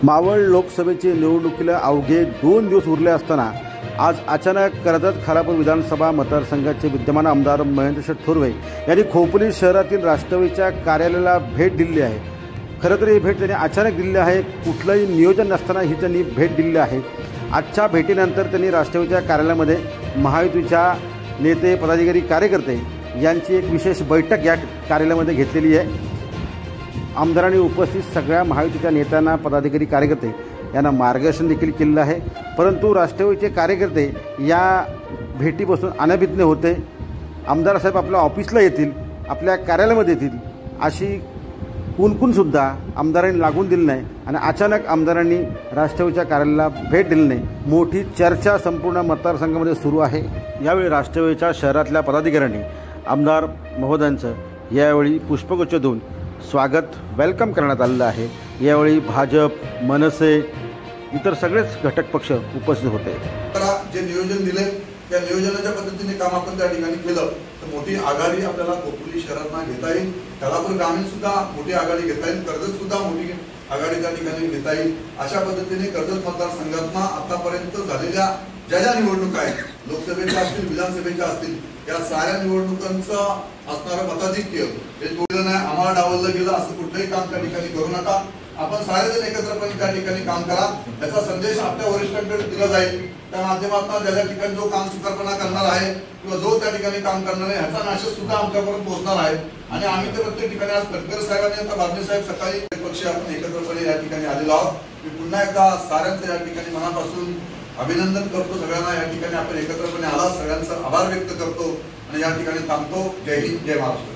मावळ लोकसभेची निवडणुकीला अवघे 2 दिवस उरले असताना आज अचानक कर्जत-खालापूर विधानसभा मतदारसंघाचे विद्यमान आमदार महेंद्र शेठ थोरवे यांनी खोपोली शहरातील राष्ट्रवादीच्या कार्यालयाला भेट दिली आहे। खरं तर ही भेट त्यांनी अचानक दिली आहे, कुठलंही नियोजन नसताना ही त्यांनी भेट दिली आहे। आजच्या भेटीनंतर त्यांनी राष्ट्रवादीच्या कार्यालयामध्ये महायुतीच्या नेते, पदाधिकारी, कार्यकर्ते यांची एक विशेष बैठक या कार्यालयामध्ये घेतलेली आहे। आमदारांनी उपस्थित सगळ्या महायुतीच्या नेत्यांना, पदाधिकारी, कार्यकर्ते यांना मार्गदर्शन देखील केलेलं आहे। परंतु राष्ट्रवादीचे कार्यकर्ते या भेटीपासून अनभिज्ञ होते। आमदार साहेब आपल्या ऑफिसला येतील, आपल्या कार्यालयामध्ये येतील अशी कुणकुणसुद्धा आमदारांनी लागून दिली नाही आणि अचानक आमदारांनी राष्ट्रवादीच्या कार्यालयाला भेट दिली नाही। मोठी चर्चा संपूर्ण मतदारसंघामध्ये सुरू आहे। यावेळी राष्ट्रवादीच्या शहरातल्या पदाधिकाऱ्यांनी आमदार महोदयांचं यावेळी पुष्पगुच्छ देऊन स्वागत, वेलकम करण्यात आलेलं आहे। यावेळी भाजप, मनसे, इतर सगळेच घटक पक्ष उपस्थित होते। जे नियोजन दिले त्या नियोजनाच्या पद्धतीने काम आपण त्या ठिकाणी केलं तर मोठी आघाडी आपल्याला खोपोली शहरात घेता येईल। खालापूर ग्रामीण सुद्धा मोठी आघाडी घेता येईल, कर्जत सुद्धा मोठी आघाडी त्या ठिकाणी घेता येईल। अशा पद्धतीने कर्जत मतदारसंघात आतापर्यंत झालेल्या ज्या निवडणुका आहेत, लोकसभेच्या असतील, विधानसभेच्या असतील, या साऱ्या निवडणुकांचं असणारं मताधिक्य हे तोडलं नाही, आम्हाला डावललं गेलं असं कुठलंही काम त्या ठिकाणी करू नका। आपण सारेजण एकत्रपणे त्या ठिकाणी काम करा, याचा संदेश आपल्या वरिष्ठांकडे दिला जाईल। त्या माध्यमातून ज्या ठिकाणी जो काम सुकारपणा करणार आहे किंवा जो त्या ठिकाणी काम करणार आहे ह्याचा नाश सुद्धा आमच्यापर्यंत पोहोचणार आहे। आणि आम्ही तर प्रत्येक ठिकाणी आज तटकरे साहेबांनी, आता बाबणे साहेब सकाळी पक्ष आपण एकत्रपणे या ठिकाणी आलेलो आहोत। मी पुन्हा एकदा साऱ्यांचं या ठिकाणी मनापासून अभिनंदन करतो। सगळ्यांना या ठिकाणी आपण एकत्रपणे आला, सगळ्यांचा आभार व्यक्त करतो आणि या ठिकाणी थांबतो। जय हिंद, जय महाराष्ट्र।